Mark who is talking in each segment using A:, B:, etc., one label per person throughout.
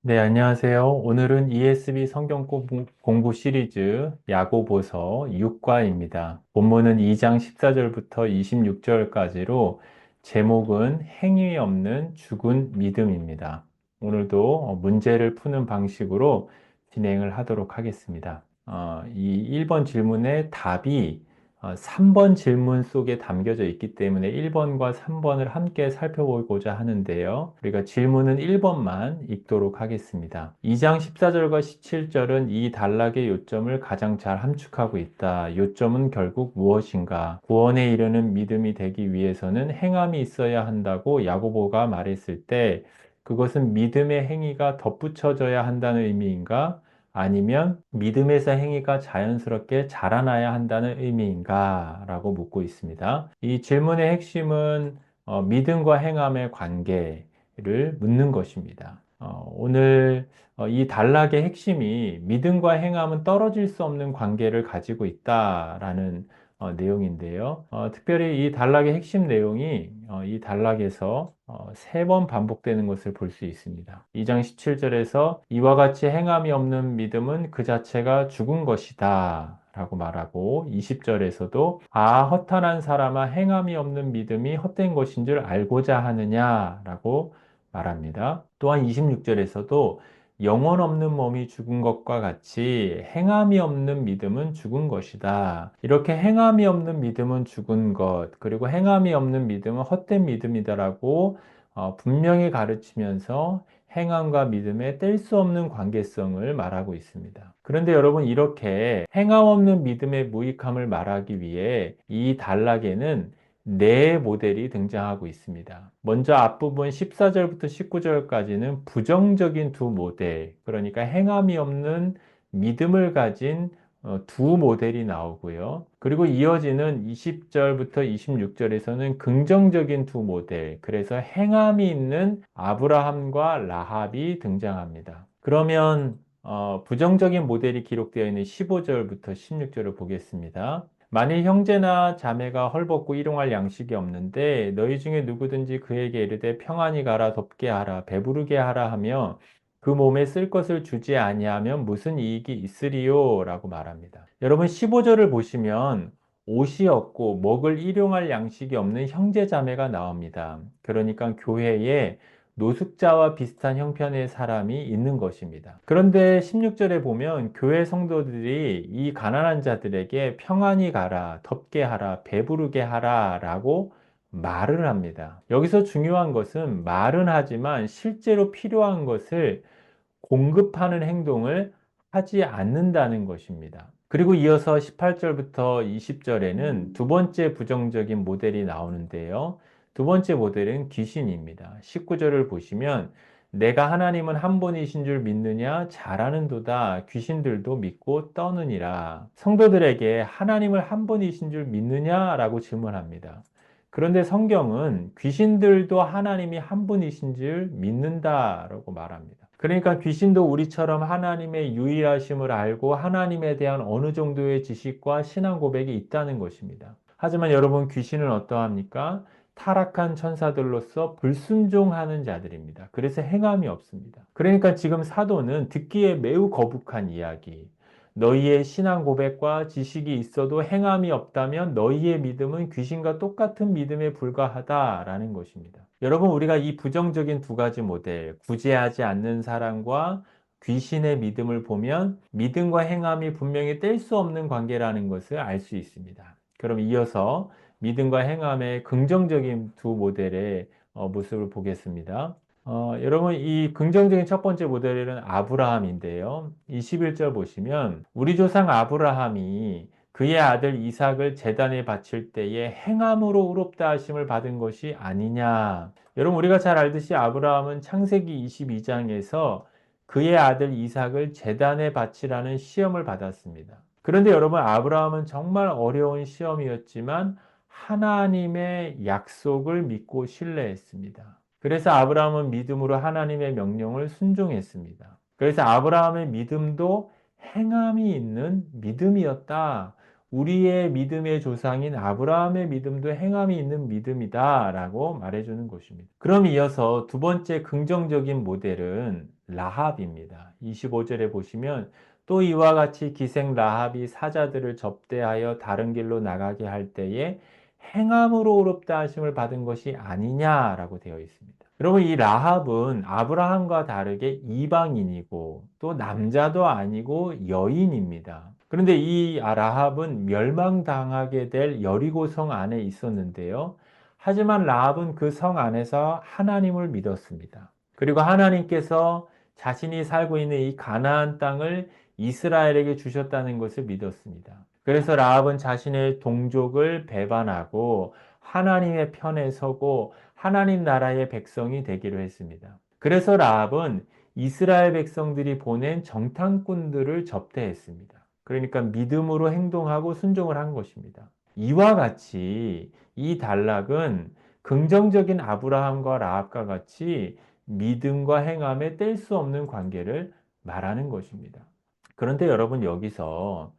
A: 네, 안녕하세요. 오늘은 ESB 성경 공부 시리즈 야고보서 6과입니다. 본문은 2장 14절부터 26절까지로 제목은 행위 없는 죽은 믿음입니다. 오늘도 문제를 푸는 방식으로 진행을 하도록 하겠습니다. 이 1번 질문의 답이 3번 질문 속에 담겨져 있기 때문에 1번과 3번을 함께 살펴보고자 하는데요. 우리가 질문은 1번만 읽도록 하겠습니다. 2장 14절과 17절은 이 단락의 요점을 가장 잘 함축하고 있다. 요점은 결국 무엇인가? 구원에 이르는 믿음이 되기 위해서는 행함이 있어야 한다고 야고보가 말했을 때 그것은 믿음의 행위가 덧붙여져야 한다는 의미인가? 아니면 믿음에서 행위가 자연스럽게 자라나야 한다는 의미인가? 라고 묻고 있습니다. 이 질문의 핵심은 믿음과 행함의 관계를 묻는 것입니다. 오늘 이 단락의 핵심이 믿음과 행함은 떨어질 수 없는 관계를 가지고 있다라는 내용인데요. 특별히 이 단락의 핵심 내용이 이 단락에서 세 번 반복되는 것을 볼 수 있습니다. 2장 17절에서 이와 같이 행함이 없는 믿음은 그 자체가 죽은 것이다 라고 말하고 20절에서도 허탄한 사람아 행함이 없는 믿음이 헛된 것인 줄 알고자 하느냐 라고 말합니다. 또한 26절에서도 영혼 없는 몸이 죽은 것과 같이 행함이 없는 믿음은 죽은 것이다. 이렇게 행함이 없는 믿음은 죽은 것, 그리고 행함이 없는 믿음은 헛된 믿음이다라고 분명히 가르치면서 행함과 믿음의 뗄 수 없는 관계성을 말하고 있습니다. 그런데 여러분, 이렇게 행함 없는 믿음의 무익함을 말하기 위해 이 단락에는 네 모델이 등장하고 있습니다. 먼저 앞부분 14절부터 19절까지는 부정적인 두 모델, 그러니까 행함이 없는 믿음을 가진 두 모델이 나오고요. 그리고 이어지는 20절부터 26절에서는 긍정적인 두 모델, 그래서 행함이 있는 아브라함과 라합이 등장합니다. 그러면 부정적인 모델이 기록되어 있는 15절부터 16절을 보겠습니다. 만일 형제나 자매가 헐벗고 일용할 양식이 없는데 너희 중에 누구든지 그에게 이르되 평안히 가라 덥게 하라 배부르게 하라 하며 그 몸에 쓸 것을 주지 아니하면 무슨 이익이 있으리요? 라고 말합니다. 여러분 15절을 보시면 옷이 없고 먹을 일용할 양식이 없는 형제 자매가 나옵니다. 그러니까 교회에 노숙자와 비슷한 형편의 사람이 있는 것입니다. 그런데 16절에 보면 교회 성도들이 이 가난한 자들에게 평안히 가라, 덥게 하라, 배부르게 하라 라고 말을 합니다. 여기서 중요한 것은 말은 하지만 실제로 필요한 것을 공급하는 행동을 하지 않는다는 것입니다. 그리고 이어서 18절부터 20절에는 두 번째 부정적인 모델이 나오는데요. 두 번째 모델은 귀신입니다. 19절을 보시면 내가 하나님은 한 분이신 줄 믿느냐? 잘하는도다. 귀신들도 믿고 떠느니라. 성도들에게 하나님을 한 분이신 줄 믿느냐? 라고 질문합니다. 그런데 성경은 귀신들도 하나님이 한 분이신 줄 믿는다라고 말합니다. 그러니까 귀신도 우리처럼 하나님의 유일하심을 알고 하나님에 대한 어느 정도의 지식과 신앙 고백이 있다는 것입니다. 하지만 여러분, 귀신은 어떠합니까? 타락한 천사들로서 불순종하는 자들입니다. 그래서 행함이 없습니다. 그러니까 지금 사도는 듣기에 매우 거북한 이야기, 너희의 신앙 고백과 지식이 있어도 행함이 없다면 너희의 믿음은 귀신과 똑같은 믿음에 불과하다라는 것입니다. 여러분, 우리가 이 부정적인 두 가지 모델, 구제하지 않는 사람과 귀신의 믿음을 보면 믿음과 행함이 분명히 뗄 수 없는 관계라는 것을 알 수 있습니다. 그럼 이어서 믿음과 행함의 긍정적인 두 모델의 모습을 보겠습니다. 여러분, 이 긍정적인 첫 번째 모델은 아브라함인데요. 21절 보시면 우리 조상 아브라함이 그의 아들 이삭을 제단에 바칠 때에 행함으로 의롭다 하심을 받은 것이 아니냐. 여러분, 우리가 잘 알듯이 아브라함은 창세기 22장에서 그의 아들 이삭을 제단에 바치라는 시험을 받았습니다. 그런데 여러분, 아브라함은 정말 어려운 시험이었지만 하나님의 약속을 믿고 신뢰했습니다. 그래서 아브라함은 믿음으로 하나님의 명령을 순종했습니다. 그래서 아브라함의 믿음도 행함이 있는 믿음이었다. 우리의 믿음의 조상인 아브라함의 믿음도 행함이 있는 믿음이다라고 말해주는 것입니다. 그럼 이어서 두 번째 긍정적인 모델은 라합입니다. 25절에 보시면 또 이와 같이 기생 라합이 사자들을 접대하여 다른 길로 나가게 할 때에 행함으로 의롭다 하심을 받은 것이 아니냐라고 되어 있습니다. 여러분, 이 라합은 아브라함과 다르게 이방인이고 또 남자도 아니고 여인입니다. 그런데 이 라합은 멸망당하게 될 여리고 성 안에 있었는데요. 하지만 라합은 그 성 안에서 하나님을 믿었습니다. 그리고 하나님께서 자신이 살고 있는 이 가나안 땅을 이스라엘에게 주셨다는 것을 믿었습니다. 그래서 라합은 자신의 동족을 배반하고 하나님의 편에 서고 하나님 나라의 백성이 되기로 했습니다. 그래서 라합은 이스라엘 백성들이 보낸 정탐꾼들을 접대했습니다. 그러니까 믿음으로 행동하고 순종을 한 것입니다. 이와 같이 이 단락은 긍정적인 아브라함과 라합과 같이 믿음과 행함에 뗄 수 없는 관계를 말하는 것입니다. 그런데 여러분, 여기서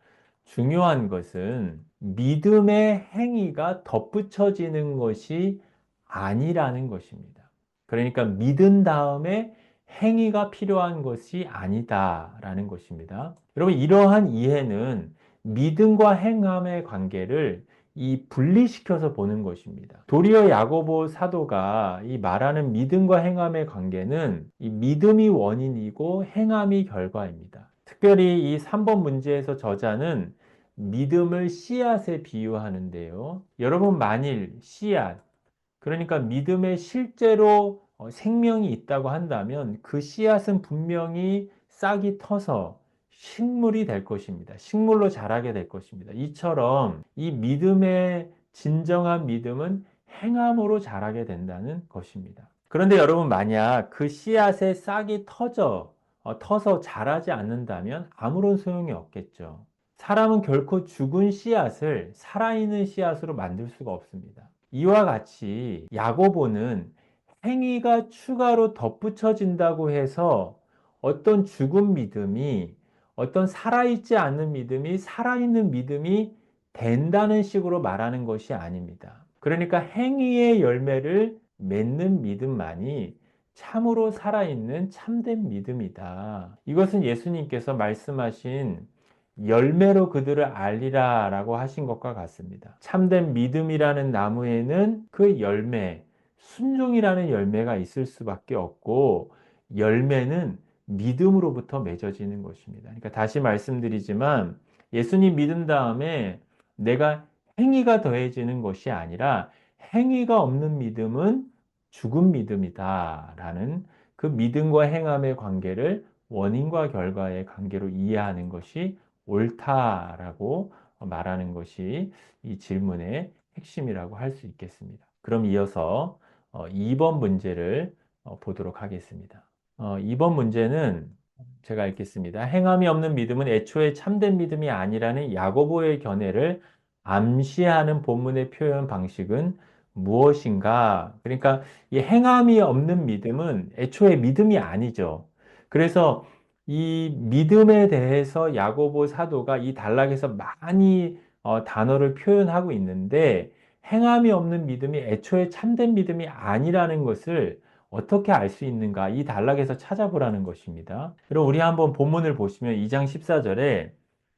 A: 중요한 것은 믿음의 행위가 덧붙여지는 것이 아니라는 것입니다. 그러니까 믿은 다음에 행위가 필요한 것이 아니다라는 것입니다. 여러분, 이러한 이해는 믿음과 행함의 관계를 분리시켜서 보는 것입니다. 도리어 야고보 사도가 이 말하는 믿음과 행함의 관계는 이 믿음이 원인이고 행함이 결과입니다. 특별히 이 3번 문제에서 저자는 믿음을 씨앗에 비유하는데요. 여러분, 만일 씨앗, 그러니까 믿음에 실제로 생명이 있다고 한다면 그 씨앗은 분명히 싹이 터서 식물이 될 것입니다. 식물로 자라게 될 것입니다. 이처럼 이 믿음의 진정한 믿음은 행함으로 자라게 된다는 것입니다. 그런데 여러분, 만약 그 씨앗에 싹이 터서 자라지 않는다면 아무런 소용이 없겠죠. 사람은 결코 죽은 씨앗을 살아있는 씨앗으로 만들 수가 없습니다. 이와 같이 야고보는 행위가 추가로 덧붙여진다고 해서 어떤 죽은 믿음이, 어떤 살아있지 않는 믿음이 살아있는 믿음이 된다는 식으로 말하는 것이 아닙니다. 그러니까 행위의 열매를 맺는 믿음만이 참으로 살아있는 참된 믿음이다. 이것은 예수님께서 말씀하신 열매로 그들을 알리라 라고 하신 것과 같습니다. 참된 믿음이라는 나무에는 그 열매, 순종이라는 열매가 있을 수밖에 없고, 열매는 믿음으로부터 맺어지는 것입니다. 그러니까 다시 말씀드리지만 예수님 믿은 다음에 내가 행위가 더해지는 것이 아니라 행위가 없는 믿음은 죽은 믿음이다 라는 그 믿음과 행함의 관계를 원인과 결과의 관계로 이해하는 것이 옳다라고 말하는 것이 이 질문의 핵심이라고 할 수 있겠습니다. 그럼 이어서 2번 문제를 보도록 하겠습니다. 2번 문제는 제가 읽겠습니다. 행함이 없는 믿음은 애초에 참된 믿음이 아니라는 야고보의 견해를 암시하는 본문의 표현 방식은 무엇인가? 그러니까 이 행함이 없는 믿음은 애초에 믿음이 아니죠. 그래서 이 믿음에 대해서 야고보 사도가 이 단락에서 많이 단어를 표현하고 있는데, 행함이 없는 믿음이 애초에 참된 믿음이 아니라는 것을 어떻게 알 수 있는가? 이 단락에서 찾아보라는 것입니다. 그럼 우리 한번 본문을 보시면 2장 14절에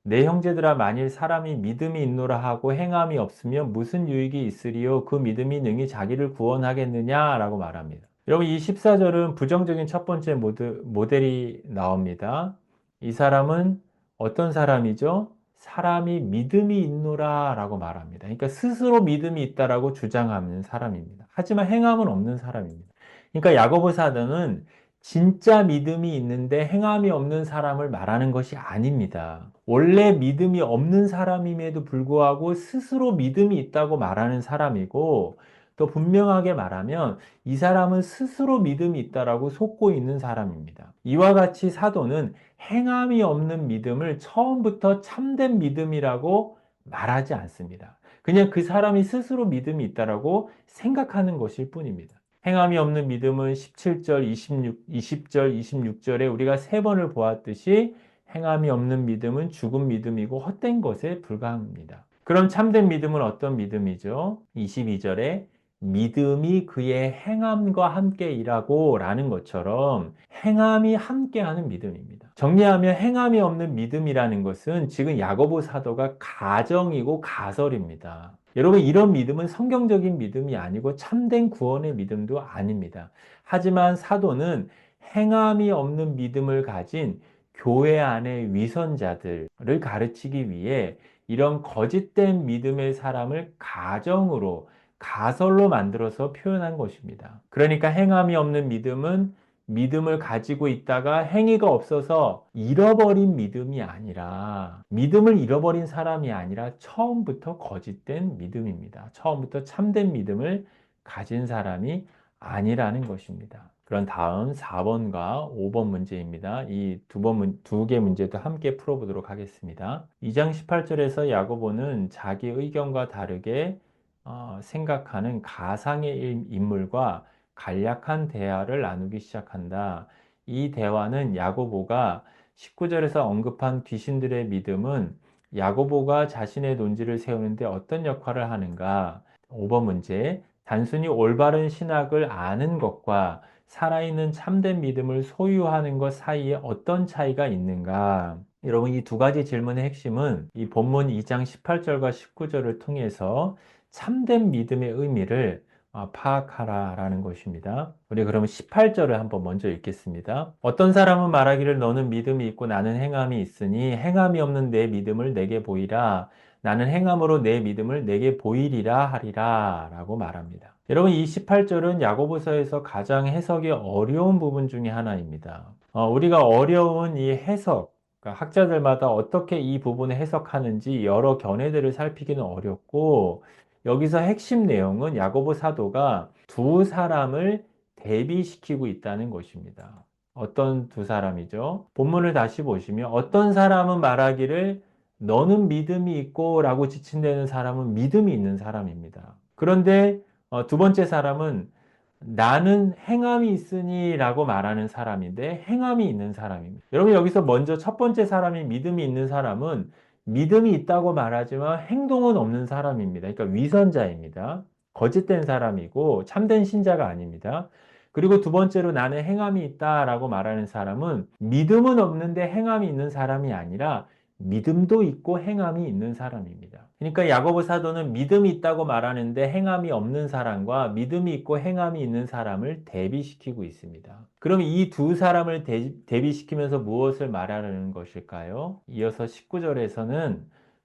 A: 내 형제들아, 만일 사람이 믿음이 있노라 하고 행함이 없으면 무슨 유익이 있으리요? 그 믿음이 능히 자기를 구원하겠느냐라고 말합니다. 여러분, 이 14절은 부정적인 첫 번째 모델이 나옵니다. 이 사람은 어떤 사람이죠? 사람이 믿음이 있노라 라고 말합니다. 그러니까 스스로 믿음이 있다라고 주장하는 사람입니다. 하지만 행함은 없는 사람입니다. 그러니까 야고보 사도는 진짜 믿음이 있는데 행함이 없는 사람을 말하는 것이 아닙니다. 원래 믿음이 없는 사람임에도 불구하고 스스로 믿음이 있다고 말하는 사람이고, 또 분명하게 말하면 이 사람은 스스로 믿음이 있다라고 속고 있는 사람입니다. 이와 같이 사도는 행함이 없는 믿음을 처음부터 참된 믿음이라고 말하지 않습니다. 그냥 그 사람이 스스로 믿음이 있다라고 생각하는 것일 뿐입니다. 행함이 없는 믿음은 17절, 20절, 26절에 우리가 세 번을 보았듯이 행함이 없는 믿음은 죽은 믿음이고 헛된 것에 불과합니다. 그럼 참된 믿음은 어떤 믿음이죠? 22절에 믿음이 그의 행함과 함께 일하고 라는 것처럼 행함이 함께하는 믿음입니다. 정리하면 행함이 없는 믿음이라는 것은 지금 야고보 사도가 가정이고 가설입니다. 여러분, 이런 믿음은 성경적인 믿음이 아니고 참된 구원의 믿음도 아닙니다. 하지만 사도는 행함이 없는 믿음을 가진 교회 안의 위선자들을 가르치기 위해 이런 거짓된 믿음의 사람을 가정으로, 가설로 만들어서 표현한 것입니다. 그러니까 행함이 없는 믿음은 믿음을 가지고 있다가 행위가 없어서 잃어버린 믿음이 아니라, 믿음을 잃어버린 사람이 아니라 처음부터 거짓된 믿음입니다. 처음부터 참된 믿음을 가진 사람이 아니라는 것입니다. 그런 다음 4번과 5번 문제입니다. 이 두 개 문제도 함께 풀어보도록 하겠습니다. 2장 18절에서 야고보는 자기 의견과 다르게 생각하는 가상의 인물과 간략한 대화를 나누기 시작한다. 이 대화는 야고보가 19절에서 언급한 귀신들의 믿음은 야고보가 자신의 논지를 세우는데 어떤 역할을 하는가? 5번 문제. 단순히 올바른 신학을 아는 것과 살아있는 참된 믿음을 소유하는 것 사이에 어떤 차이가 있는가? 여러분, 이 두 가지 질문의 핵심은 이 본문 2장 18절과 19절을 통해서 참된 믿음의 의미를 파악하라라는 것입니다. 우리 그러면 18절을 한번 먼저 읽겠습니다. 어떤 사람은 말하기를 너는 믿음이 있고 나는 행함이 있으니 행함이 없는 내 믿음을 내게 보이라. 나는 행함으로 내 믿음을 내게 보이리라 하리라 라고 말합니다. 여러분, 이 18절은 야고보서에서 가장 해석이 어려운 부분 중에 하나입니다. 우리가 어려운 이 해석, 그러니까 학자들마다 어떻게 이 부분을 해석하는지 여러 견해들을 살피기는 어렵고, 여기서 핵심 내용은 야고보 사도가 두 사람을 대비시키고 있다는 것입니다. 어떤 두 사람이죠? 본문을 다시 보시면 어떤 사람은 말하기를 너는 믿음이 있고 라고 지칭되는 사람은 믿음이 있는 사람입니다. 그런데 두 번째 사람은 나는 행함이 있으니 라고 말하는 사람인데 행함이 있는 사람입니다. 여러분, 여기서 먼저 첫 번째 사람이 믿음이 있는 사람은 믿음이 있다고 말하지만 행동은 없는 사람입니다. 그러니까 위선자입니다. 거짓된 사람이고 참된 신자가 아닙니다. 그리고 두 번째로 나는 행함이 있다라고 말하는 사람은 믿음은 없는데 행함이 있는 사람이 아니라 믿음도 있고 행함이 있는 사람입니다. 그러니까 야고보 사도는 믿음이 있다고 말하는데 행함이 없는 사람과 믿음이 있고 행함이 있는 사람을 대비시키고 있습니다. 그럼 이 두 사람을 대비시키면서 무엇을 말하는 것일까요? 이어서 19절에서는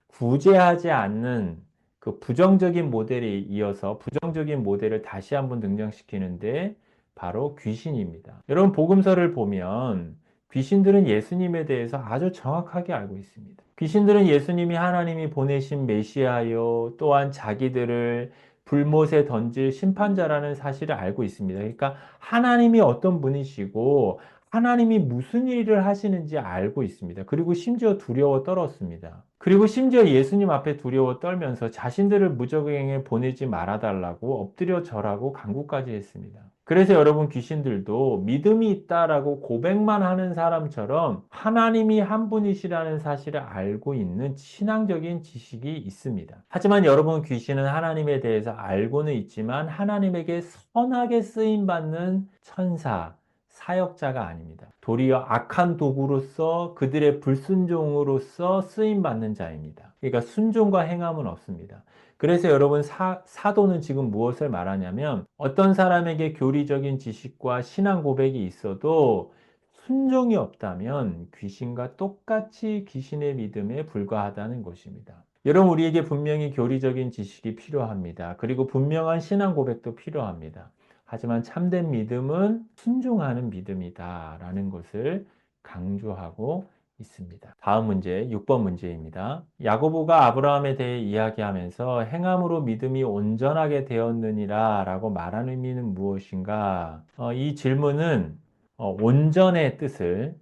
A: 구제하지 않는 그 부정적인 모델에 이어서 부정적인 모델을 다시 한번 등장시키는데 바로 귀신입니다. 여러분, 복음서를 보면 귀신들은 예수님에 대해서 아주 정확하게 알고 있습니다. 귀신들은 예수님이 하나님이 보내신 메시아요, 또한 자기들을 불못에 던질 심판자라는 사실을 알고 있습니다. 그러니까 하나님이 어떤 분이시고 하나님이 무슨 일을 하시는지 알고 있습니다. 그리고 심지어 두려워 떨었습니다. 그리고 심지어 예수님 앞에 두려워 떨면서 자신들을 무적행에 보내지 말아달라고 엎드려 절하고 간구까지 했습니다. 그래서 여러분, 귀신들도 믿음이 있다라고 고백만 하는 사람처럼 하나님이 한 분이시라는 사실을 알고 있는 신앙적인 지식이 있습니다. 하지만 여러분, 귀신은 하나님에 대해서 알고는 있지만 하나님에게 선하게 쓰임받는 천사, 사역자가 아닙니다. 도리어 악한 도구로서 그들의 불순종으로서 쓰임받는 자입니다. 그러니까 순종과 행함은 없습니다. 그래서 여러분, 사도는 지금 무엇을 말하냐면 어떤 사람에게 교리적인 지식과 신앙 고백이 있어도 순종이 없다면 귀신과 똑같이 귀신의 믿음에 불과하다는 것입니다. 여러분, 우리에게 분명히 교리적인 지식이 필요합니다. 그리고 분명한 신앙 고백도 필요합니다. 하지만 참된 믿음은 순종하는 믿음이다라는 것을 강조하고 있습니다. 다음 문제, 6번 문제입니다. 야고보가 아브라함에 대해 이야기하면서 행함으로 믿음이 온전하게 되었느니라 라고 말하는 의미는 무엇인가? 이 질문은 온전의 뜻을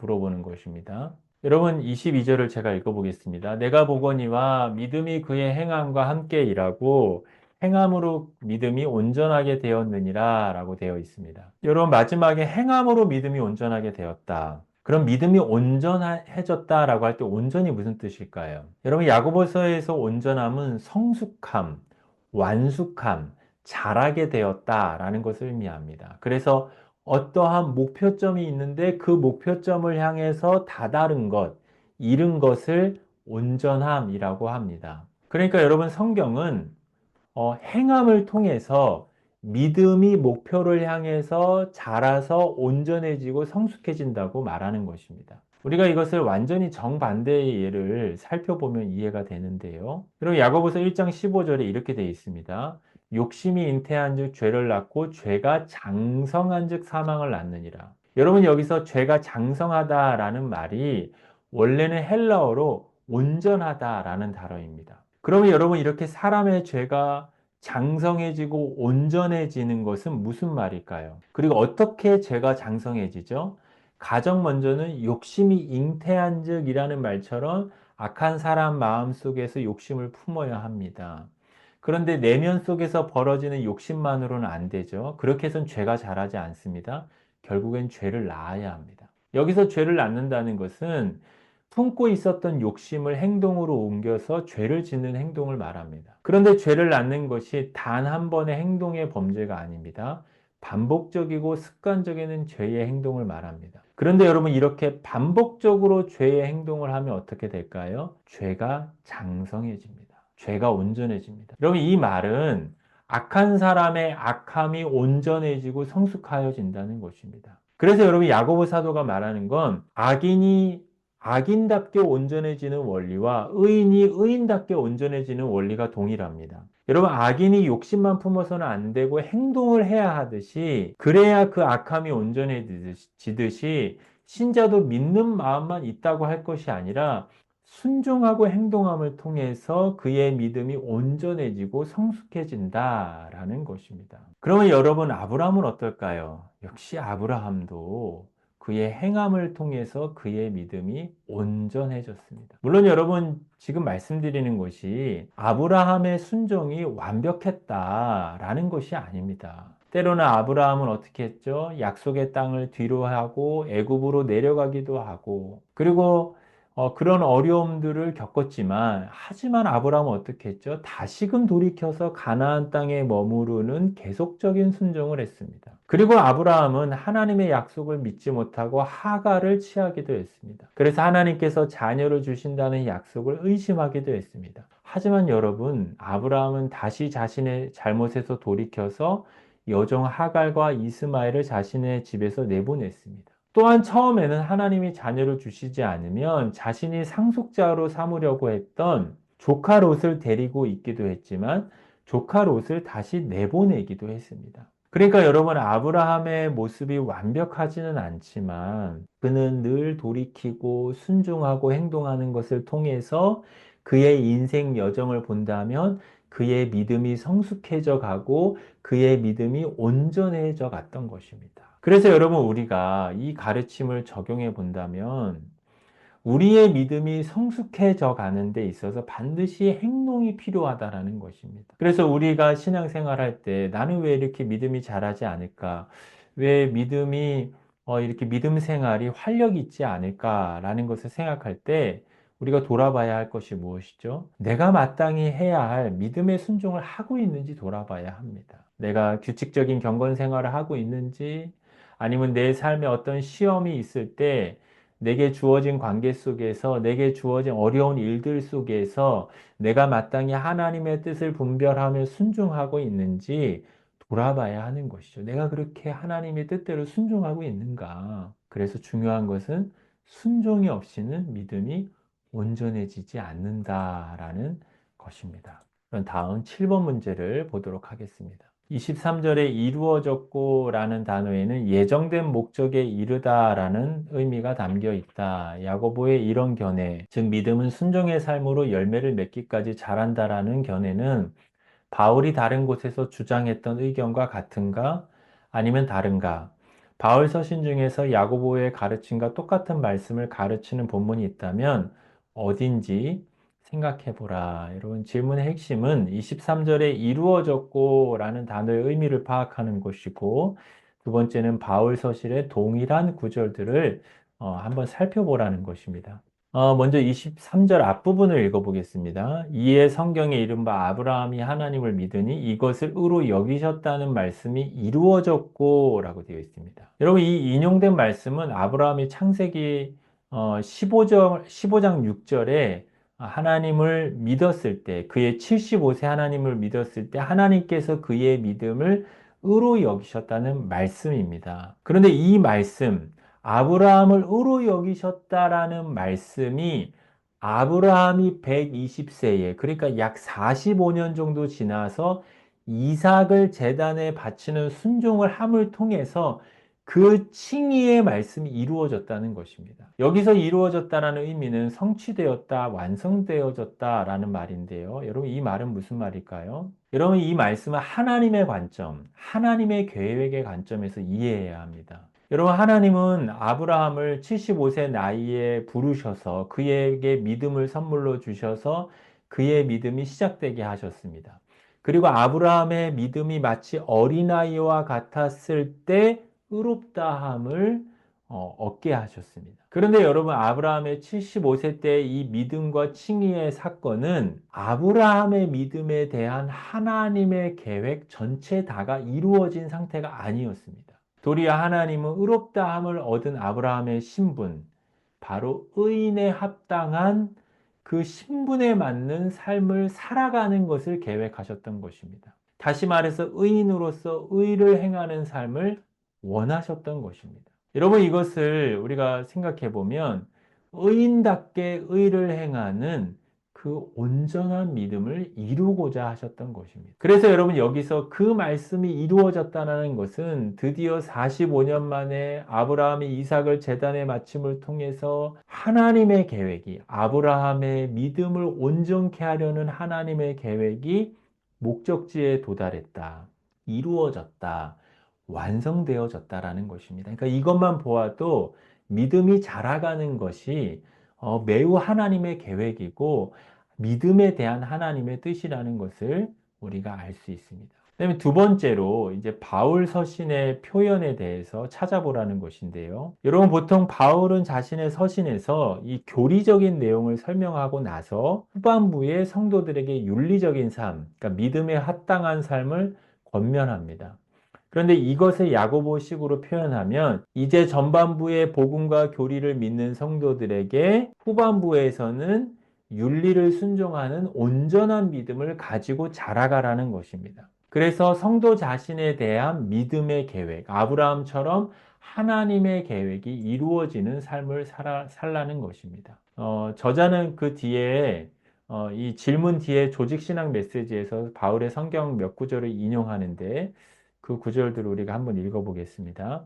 A: 물어보는 것입니다. 여러분, 22절을 제가 읽어보겠습니다. 내가 보거니와 믿음이 그의 행함과 함께 일하고 행함으로 믿음이 온전하게 되었느니라 라고 되어 있습니다. 여러분, 마지막에 행함으로 믿음이 온전하게 되었다. 그럼 믿음이 온전해졌다라고 할 때 온전이 무슨 뜻일까요? 여러분, 야고보서에서 온전함은 성숙함, 완숙함, 잘하게 되었다라는 것을 의미합니다. 그래서 어떠한 목표점이 있는데 그 목표점을 향해서 다다른 것, 이룬 것을 온전함이라고 합니다. 그러니까 여러분, 성경은 행함을 통해서 믿음이 목표를 향해서 자라서 온전해지고 성숙해진다고 말하는 것입니다. 우리가 이것을 완전히 정반대의 예를 살펴보면 이해가 되는데요. 그럼 야고보서 1장 15절에 이렇게 되어 있습니다. 욕심이 잉태한 즉 죄를 낳고 죄가 장성한 즉 사망을 낳느니라. 여러분, 여기서 죄가 장성하다라는 말이 원래는 헬라어로 온전하다라는 단어입니다. 그러면 여러분, 이렇게 사람의 죄가 장성해지고 온전해지는 것은 무슨 말일까요? 그리고 어떻게 죄가 장성해지죠? 가장 먼저는 욕심이 잉태한 즉이라는 말처럼 악한 사람 마음 속에서 욕심을 품어야 합니다. 그런데 내면 속에서 벌어지는 욕심만으로는 안 되죠. 그렇게 해서는 죄가 자라지 않습니다. 결국엔 죄를 낳아야 합니다. 여기서 죄를 낳는다는 것은 품고 있었던 욕심을 행동으로 옮겨서 죄를 짓는 행동을 말합니다. 그런데 죄를 낳는 것이 단 한 번의 행동의 범죄가 아닙니다. 반복적이고 습관적인 죄의 행동을 말합니다. 그런데 여러분, 이렇게 반복적으로 죄의 행동을 하면 어떻게 될까요? 죄가 장성해집니다. 죄가 온전해집니다. 여러분, 이 말은 악한 사람의 악함이 온전해지고 성숙하여진다는 것입니다. 그래서 여러분, 야고보 사도가 말하는 건 악인이 악인답게 온전해지는 원리와 의인이 의인답게 온전해지는 원리가 동일합니다. 여러분, 악인이 욕심만 품어서는 안 되고 행동을 해야 하듯이, 그래야 그 악함이 온전해지듯이 신자도 믿는 마음만 있다고 할 것이 아니라 순종하고 행동함을 통해서 그의 믿음이 온전해지고 성숙해진다라는 것입니다. 그러면 여러분, 아브라함은 어떨까요? 역시 아브라함도 그의 행함을 통해서 그의 믿음이 온전해졌습니다. 물론 여러분, 지금 말씀드리는 것이 아브라함의 순종이 완벽했다라는 것이 아닙니다. 때로는 아브라함은 어떻게 했죠? 약속의 땅을 뒤로 하고 애굽으로 내려가기도 하고, 그리고 그런 어려움들을 겪었지만, 하지만 아브라함은 어떻게 했죠? 다시금 돌이켜서 가나안 땅에 머무르는 계속적인 순종을 했습니다. 그리고 아브라함은 하나님의 약속을 믿지 못하고 하갈을 취하기도 했습니다. 그래서 하나님께서 자녀를 주신다는 약속을 의심하기도 했습니다. 하지만 여러분, 아브라함은 다시 자신의 잘못에서 돌이켜서 여종 하갈과 이스마엘을 자신의 집에서 내보냈습니다. 또한 처음에는 하나님이 자녀를 주시지 않으면 자신이 상속자로 삼으려고 했던 조카 롯을 데리고 있기도 했지만 조카 롯을 다시 내보내기도 했습니다. 그러니까 여러분, 아브라함의 모습이 완벽하지는 않지만 그는 늘 돌이키고 순종하고 행동하는 것을 통해서 그의 인생 여정을 본다면 그의 믿음이 성숙해져 가고 그의 믿음이 온전해져 갔던 것입니다. 그래서 여러분, 우리가 이 가르침을 적용해 본다면 우리의 믿음이 성숙해져 가는 데 있어서 반드시 행동이 필요하다라는 것입니다. 그래서 우리가 신앙생활 할 때 나는 왜 이렇게 믿음이 자라지 않을까? 왜 믿음이 이렇게 믿음 생활이 활력이 있지 않을까라는 것을 생각할 때 우리가 돌아봐야 할 것이 무엇이죠? 내가 마땅히 해야 할 믿음의 순종을 하고 있는지 돌아봐야 합니다. 내가 규칙적인 경건 생활을 하고 있는지, 아니면 내 삶에 어떤 시험이 있을 때 내게 주어진 관계 속에서, 내게 주어진 어려운 일들 속에서 내가 마땅히 하나님의 뜻을 분별하며 순종하고 있는지 돌아봐야 하는 것이죠. 내가 그렇게 하나님의 뜻대로 순종하고 있는가? 그래서 중요한 것은 순종이 없이는 믿음이 온전해지지 않는다라는 것입니다. 그럼 다음 7번 문제를 보도록 하겠습니다. 23절에 이루어졌고 라는 단어에는 예정된 목적에 이르다 라는 의미가 담겨 있다. 야고보의 이런 견해, 즉 믿음은 순종의 삶으로 열매를 맺기까지 자란다라는 견해는 바울이 다른 곳에서 주장했던 의견과 같은가? 아니면 다른가? 바울 서신 중에서 야고보의 가르침과 똑같은 말씀을 가르치는 본문이 있다면 어딘지 생각해 보라. 여러분, 질문의 핵심은 23절에 이루어졌고 라는 단어의 의미를 파악하는 것이고, 두 번째는 바울 서실의 동일한 구절들을 한번 살펴보라는 것입니다. 먼저 23절 앞부분을 읽어보겠습니다. 이에 성경에 이른 바 아브라함이 하나님을 믿으니 이것을 의로 여기셨다는 말씀이 이루어졌고 라고 되어 있습니다. 여러분, 이 인용된 말씀은 아브라함이 창세기 15장 6절에 하나님을 믿었을 때, 그의 75세 하나님을 믿었을 때 하나님께서 그의 믿음을 의로 여기셨다는 말씀입니다. 그런데 이 말씀, 아브라함을 의로 여기셨다라는 말씀이 아브라함이 120세에, 그러니까 약 45년 정도 지나서 이삭을 제단에 바치는 순종을 함을 통해서 그 칭의의 말씀이 이루어졌다는 것입니다. 여기서 이루어졌다라는 의미는 성취되었다, 완성되어졌다라는 말인데요. 여러분, 이 말은 무슨 말일까요? 여러분, 이 말씀은 하나님의 관점, 하나님의 계획의 관점에서 이해해야 합니다. 여러분, 하나님은 아브라함을 75세 나이에 부르셔서 그에게 믿음을 선물로 주셔서 그의 믿음이 시작되게 하셨습니다. 그리고 아브라함의 믿음이 마치 어린아이와 같았을 때 의롭다함을 얻게 하셨습니다. 그런데 여러분, 아브라함의 75세 때 이 믿음과 칭의의 사건은 아브라함의 믿음에 대한 하나님의 계획 전체 다가 이루어진 상태가 아니었습니다. 도리어 하나님은 의롭다함을 얻은 아브라함의 신분, 바로 의인에 합당한 그 신분에 맞는 삶을 살아가는 것을 계획하셨던 것입니다. 다시 말해서 의인으로서 의를 행하는 삶을 원하셨던 것입니다. 여러분, 이것을 우리가 생각해 보면 의인답게 의를 행하는 그 온전한 믿음을 이루고자 하셨던 것입니다. 그래서 여러분, 여기서 그 말씀이 이루어졌다는 것은 드디어 45년 만에 아브라함이 이삭을 제단에 바침을 통해서 하나님의 계획이, 아브라함의 믿음을 온전케 하려는 하나님의 계획이 목적지에 도달했다, 이루어졌다, 완성되어졌다라는 것입니다. 그러니까 이것만 보아도 믿음이 자라가는 것이 매우 하나님의 계획이고 믿음에 대한 하나님의 뜻이라는 것을 우리가 알 수 있습니다. 그다음에 두 번째로 이제 바울 서신의 표현에 대해서 찾아보라는 것인데요. 여러분, 보통 바울은 자신의 서신에서 이 교리적인 내용을 설명하고 나서 후반부에 성도들에게 윤리적인 삶, 그러니까 믿음에 합당한 삶을 권면합니다. 그런데 이것을 야고보식으로 표현하면 이제 전반부의 복음과 교리를 믿는 성도들에게 후반부에서는 윤리를 순종하는 온전한 믿음을 가지고 자라가라는 것입니다. 그래서 성도 자신에 대한 믿음의 계획, 아브라함처럼 하나님의 계획이 이루어지는 삶을 살라는 것입니다. 저자는 그 뒤에 이 질문 뒤에 조직신앙 메시지에서 바울의 성경 몇 구절을 인용하는데 그 구절들을 우리가 한번 읽어보겠습니다.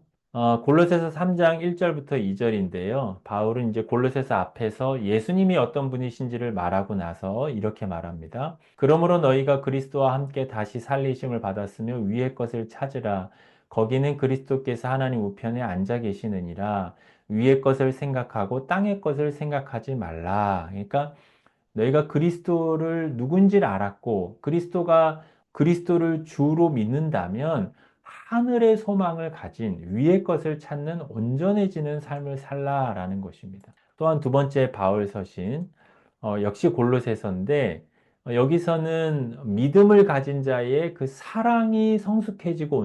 A: 골로새서 3장 1절부터 2절인데요. 바울은 이제 골로새서 앞에서 예수님이 어떤 분이신지를 말하고 나서 이렇게 말합니다. 그러므로 너희가 그리스도와 함께 다시 살리심을 받았으며 위의 것을 찾으라. 거기는 그리스도께서 하나님 우편에 앉아 계시느니라. 위의 것을 생각하고 땅의 것을 생각하지 말라. 그러니까 너희가 그리스도를 누군지를 알았고 그리스도를 주로 믿는다면 하늘의 소망을 가진 위의 것을 찾는 온전해지는 삶을 살라라는 것입니다. 또한 두 번째 바울 서신 역시 골로새서인데 여기서는 믿음을 가진 자의 그 사랑이 성숙해지고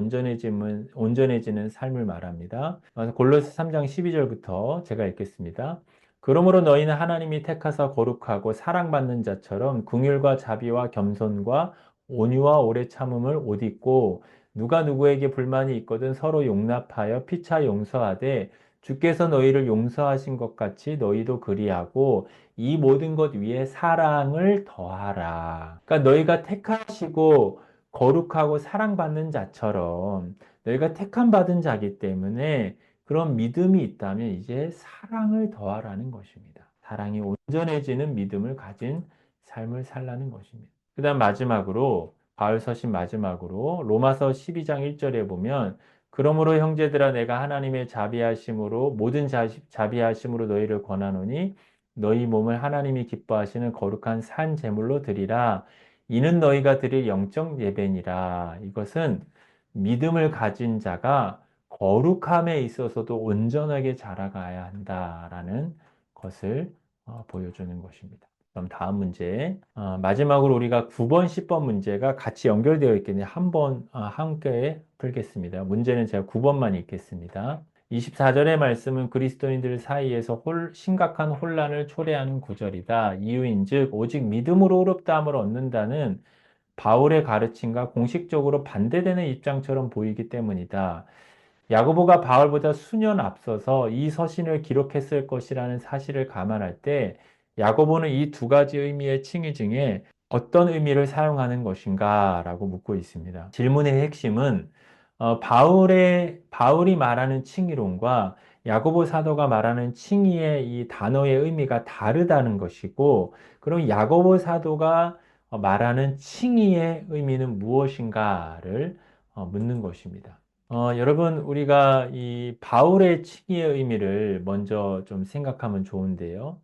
A: 온전해지는 삶을 말합니다. 골로새 3장 12절부터 제가 읽겠습니다. 그러므로 너희는 하나님이 택하사 거룩하고 사랑받는 자처럼 긍휼과 자비와 겸손과 온유와 오래 참음을 옷 입고 누가 누구에게 불만이 있거든 서로 용납하여 피차 용서하되 주께서 너희를 용서하신 것 같이 너희도 그리하고 이 모든 것 위에 사랑을 더하라. 그러니까 너희가 택하시고 거룩하고 사랑받는 자처럼 너희가 택함 받은 자기 때문에 그런 믿음이 있다면 이제 사랑을 더하라는 것입니다. 사랑이 온전해지는 믿음을 가진 삶을 살라는 것입니다. 그 다음 마지막으로 바울 서신 마지막으로 로마서 12장 1절에 보면 그러므로 형제들아 내가 하나님의 자비하심으로 모든 자비하심으로 너희를 권하노니 너희 몸을 하나님이 기뻐하시는 거룩한 산 제물로 드리라. 이는 너희가 드릴 영적 예배니라. 이것은 믿음을 가진 자가 거룩함에 있어서도 온전하게 자라가야 한다라는 것을 보여주는 것입니다. 그럼 다음 문제. 마지막으로 우리가 9번, 10번 문제가 같이 연결되어 있겠네요. 한번 함께 풀겠습니다. 문제는 제가 9번만 읽겠습니다. 24절의 말씀은 그리스도인들 사이에서 심각한 혼란을 초래하는 구절이다. 이유인즉 오직 믿음으로 의롭다함을 얻는다는 바울의 가르침과 공식적으로 반대되는 입장처럼 보이기 때문이다. 야고보가 바울보다 수년 앞서서 이 서신을 기록했을 것이라는 사실을 감안할 때 야고보는 이 두 가지 의미의 칭의 중에 어떤 의미를 사용하는 것인가 라고 묻고 있습니다. 질문의 핵심은 바울이 말하는 칭의론과 야고보 사도가 말하는 칭의의 이 단어의 의미가 다르다는 것이고, 그럼 야고보 사도가 말하는 칭의의 의미는 무엇인가를 묻는 것입니다. 여러분, 우리가 이 바울의 칭의의 의미를 먼저 좀 생각하면 좋은데요.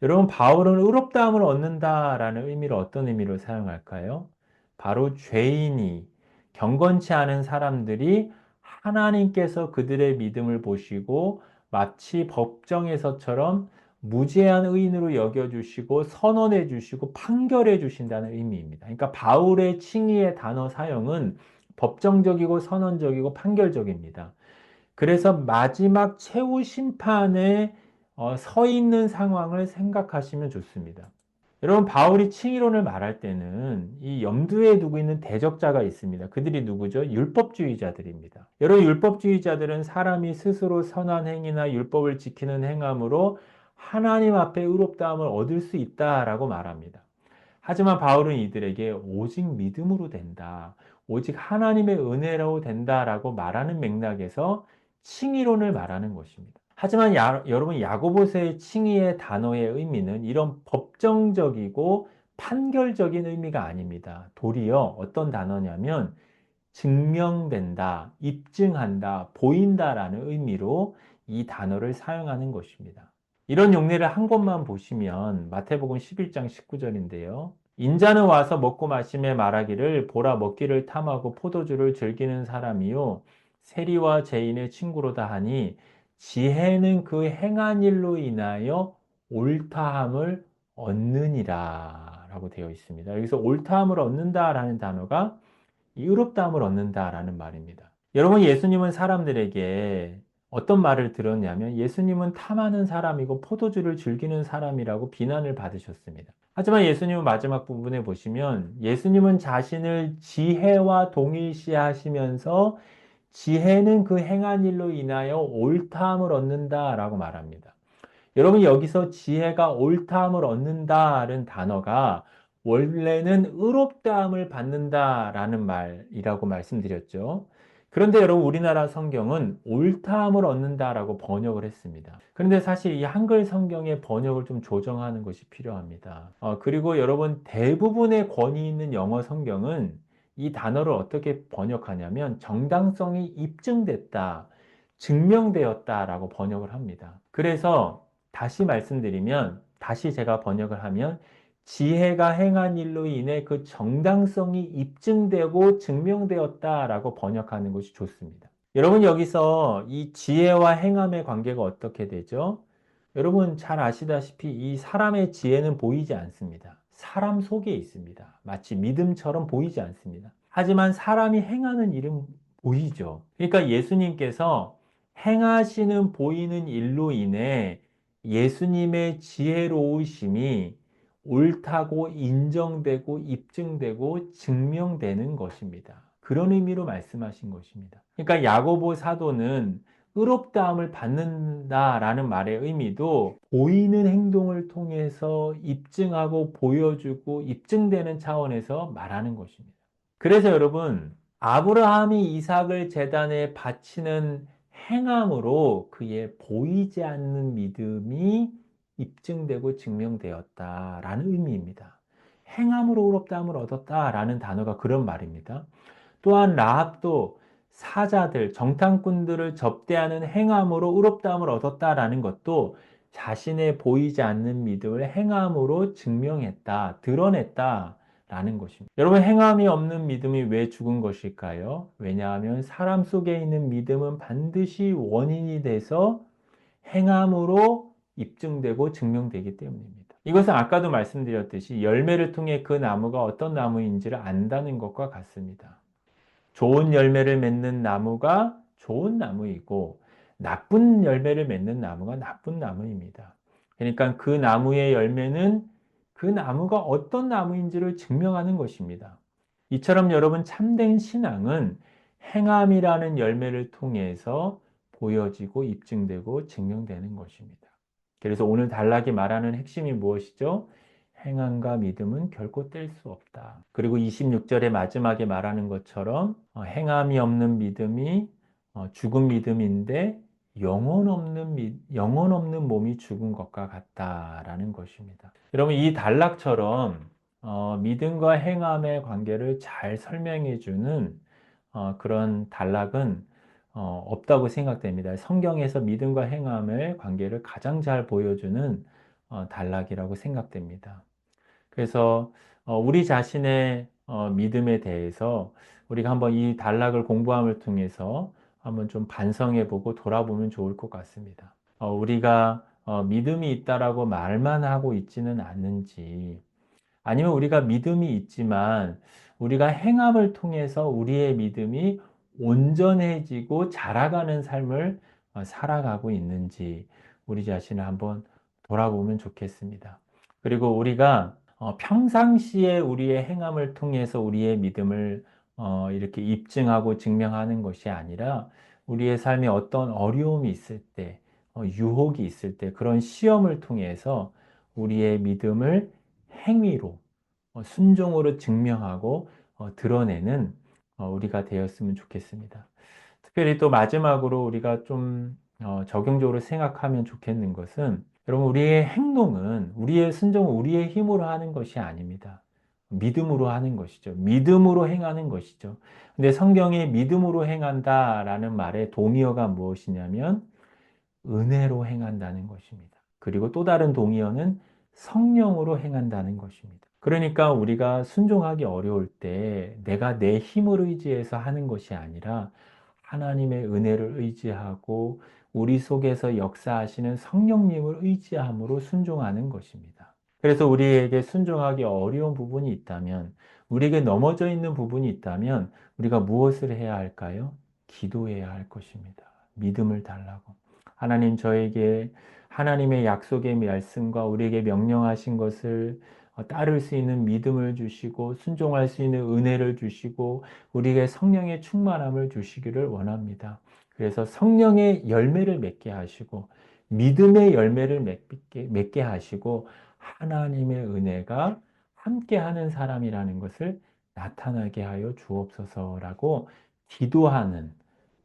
A: 여러분, 바울은 의롭다함을 얻는다라는 의미를 어떤 의미로 사용할까요? 바로 죄인이, 경건치 않은 사람들이 하나님께서 그들의 믿음을 보시고 마치 법정에서처럼 무죄한 의인으로 여겨주시고 선언해 주시고 판결해 주신다는 의미입니다. 그러니까 바울의 칭의의 단어 사용은 법정적이고 선언적이고 판결적입니다. 그래서 마지막 최후 심판에 서 있는 상황을 생각하시면 좋습니다. 여러분, 바울이 칭의론을 말할 때는 이 염두에 두고 있는 대적자가 있습니다. 그들이 누구죠? 율법주의자들입니다. 여러분, 율법주의자들은 사람이 스스로 선한 행위나 율법을 지키는 행함으로 하나님 앞에 의롭다함을 얻을 수 있다라고 말합니다. 하지만 바울은 이들에게 오직 믿음으로 된다, 오직 하나님의 은혜로 된다라고 말하는 맥락에서 칭의론을 말하는 것입니다. 하지만 여러분, 야고보서의 칭의의 단어의 의미는 이런 법정적이고 판결적인 의미가 아닙니다. 도리어 어떤 단어냐면 증명된다, 입증한다, 보인다라는 의미로 이 단어를 사용하는 것입니다. 이런 용례를 한 곳만 보시면 마태복음 11장 19절인데요. 인자는 와서 먹고 마시며 말하기를 보라 먹기를 탐하고 포도주를 즐기는 사람이요 세리와 죄인의 친구로다 하니 지혜는 그 행한 일로 인하여 옳다함을 얻느니라 라고 되어 있습니다. 여기서 옳다함을 얻는다라는 단어가 이 의롭다함을 얻는다라는 말입니다. 여러분, 예수님은 사람들에게 어떤 말을 들었냐면 예수님은 탐하는 사람이고 포도주를 즐기는 사람이라고 비난을 받으셨습니다. 하지만 예수님은 마지막 부분에 보시면 예수님은 자신을 지혜와 동일시하시면서 지혜는 그 행한 일로 인하여 옳다함을 얻는다라고 말합니다. 여러분, 여기서 지혜가 옳다함을 얻는다는 단어가 원래는 의롭다함을 받는다라는 말이라고 말씀드렸죠. 그런데 여러분, 우리나라 성경은 옳다함을 얻는다라고 번역을 했습니다. 그런데 사실 이 한글 성경의 번역을 좀 조정하는 것이 필요합니다. 그리고 여러분, 대부분의 권위 있는 영어 성경은 이 단어를 어떻게 번역하냐면 정당성이 입증됐다, 증명되었다라고 번역을 합니다. 그래서 다시 말씀드리면, 다시 제가 번역을 하면 지혜가 행한 일로 인해 그 정당성이 입증되고 증명되었다라고 번역하는 것이 좋습니다. 여러분, 여기서 이 지혜와 행함의 관계가 어떻게 되죠? 여러분 잘 아시다시피 이 사람의 지혜는 보이지 않습니다. 사람 속에 있습니다. 마치 믿음처럼 보이지 않습니다. 하지만 사람이 행하는 일은 보이죠. 그러니까 예수님께서 행하시는 보이는 일로 인해 예수님의 지혜로우심이 옳다고 인정되고 입증되고 증명되는 것입니다. 그런 의미로 말씀하신 것입니다. 그러니까 야고보 사도는 의롭다함을 받는다라는 말의 의미도 보이는 행동을 통해서 입증하고 보여주고 입증되는 차원에서 말하는 것입니다. 그래서 여러분, 아브라함이 이삭을 제단에 바치는 행함으로 그의 보이지 않는 믿음이 입증되고 증명되었다라는 의미입니다. 행함으로 의롭다함을 얻었다라는 단어가 그런 말입니다. 또한 라합도 사자들, 정탐꾼들을 접대하는 행함으로 의롭다함을 얻었다라는 것도 자신의 보이지 않는 믿음을 행함으로 증명했다, 드러냈다 라는 것입니다. 여러분, 행함이 없는 믿음이 왜 죽은 것일까요? 왜냐하면 사람 속에 있는 믿음은 반드시 원인이 돼서 행함으로 입증되고 증명되기 때문입니다. 이것은 아까도 말씀드렸듯이 열매를 통해 그 나무가 어떤 나무인지를 안다는 것과 같습니다. 좋은 열매를 맺는 나무가 좋은 나무이고 나쁜 열매를 맺는 나무가 나쁜 나무입니다. 그러니까 그 나무의 열매는 그 나무가 어떤 나무인지를 증명하는 것입니다. 이처럼 여러분, 참된 신앙은 행함이라는 열매를 통해서 보여지고 입증되고 증명되는 것입니다. 그래서 오늘 단락이 말하는 핵심이 무엇이죠? 행함과 믿음은 결코 뗄 수 없다. 그리고 26절의 마지막에 말하는 것처럼 행함이 없는 믿음이 죽은 믿음인데 영혼 없는 몸이 죽은 것과 같다라는 것입니다. 여러분, 이 단락처럼 믿음과 행함의 관계를 잘 설명해 주는 그런 단락은 없다고 생각됩니다. 성경에서 믿음과 행함의 관계를 가장 잘 보여주는 단락이라고 생각됩니다. 그래서 우리 자신의 믿음에 대해서 우리가 한번 이 단락을 공부함을 통해서 한번 좀 반성해 보고 돌아보면 좋을 것 같습니다. 우리가 믿음이 있다라고 말만 하고 있지는 않는지, 아니면 우리가 믿음이 있지만 우리가 행함을 통해서 우리의 믿음이 온전해지고 자라가는 삶을 살아가고 있는지 우리 자신을 한번 돌아보면 좋겠습니다. 그리고 우리가 평상시에 우리의 행함을 통해서 우리의 믿음을 이렇게 입증하고 증명하는 것이 아니라 우리의 삶에 어떤 어려움이 있을 때, 유혹이 있을 때 그런 시험을 통해서 우리의 믿음을 행위로, 순종으로 증명하고 드러내는 우리가 되었으면 좋겠습니다. 특별히 또 마지막으로 우리가 좀 적용적으로 생각하면 좋겠는 것은, 여러분, 우리의 행동은, 우리의 순종은 우리의 힘으로 하는 것이 아닙니다. 믿음으로 하는 것이죠. 믿음으로 행하는 것이죠. 근데 성경에 믿음으로 행한다라는 말의 동의어가 무엇이냐면 은혜로 행한다는 것입니다. 그리고 또 다른 동의어는 성령으로 행한다는 것입니다. 그러니까 우리가 순종하기 어려울 때 내가 내 힘을 의지해서 하는 것이 아니라 하나님의 은혜를 의지하고 우리 속에서 역사하시는 성령님을 의지함으로 순종하는 것입니다. 그래서 우리에게 순종하기 어려운 부분이 있다면, 우리에게 넘어져 있는 부분이 있다면 우리가 무엇을 해야 할까요? 기도해야 할 것입니다. 믿음을 달라고. 하나님, 저에게 하나님의 약속의 말씀과 우리에게 명령하신 것을 따를 수 있는 믿음을 주시고 순종할 수 있는 은혜를 주시고 우리에게 성령의 충만함을 주시기를 원합니다. 그래서 성령의 열매를 맺게 하시고 믿음의 열매를 맺게 하시고 하나님의 은혜가 함께하는 사람이라는 것을 나타나게 하여 주옵소서라고 기도하는,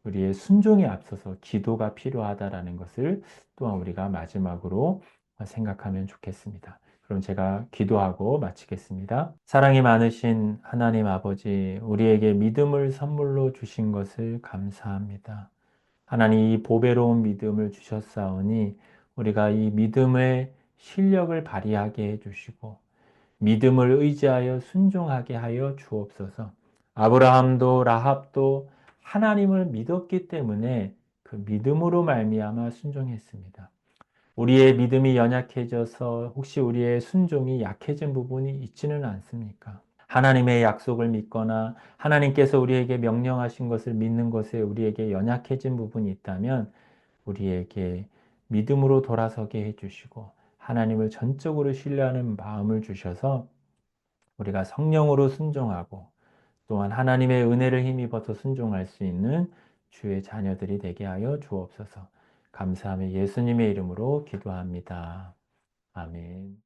A: 우리의 순종에 앞서서 기도가 필요하다라는 것을 또한 우리가 마지막으로 생각하면 좋겠습니다. 그럼 제가 기도하고 마치겠습니다. 사랑이 많으신 하나님 아버지, 우리에게 믿음을 선물로 주신 것을 감사합니다. 하나님, 이 보배로운 믿음을 주셨사오니 우리가 이 믿음의 실력을 발휘하게 해주시고 믿음을 의지하여 순종하게 하여 주옵소서. 아브라함도 라합도 하나님을 믿었기 때문에 그 믿음으로 말미암아 순종했습니다. 우리의 믿음이 연약해져서 혹시 우리의 순종이 약해진 부분이 있지는 않습니까? 하나님의 약속을 믿거나 하나님께서 우리에게 명령하신 것을 믿는 것에 우리에게 연약해진 부분이 있다면 우리에게 믿음으로 돌아서게 해주시고 하나님을 전적으로 신뢰하는 마음을 주셔서 우리가 성령으로 순종하고 또한 하나님의 은혜를 힘입어서 순종할 수 있는 주의 자녀들이 되게 하여 주옵소서. 감사하며 예수님의 이름으로 기도합니다. 아멘.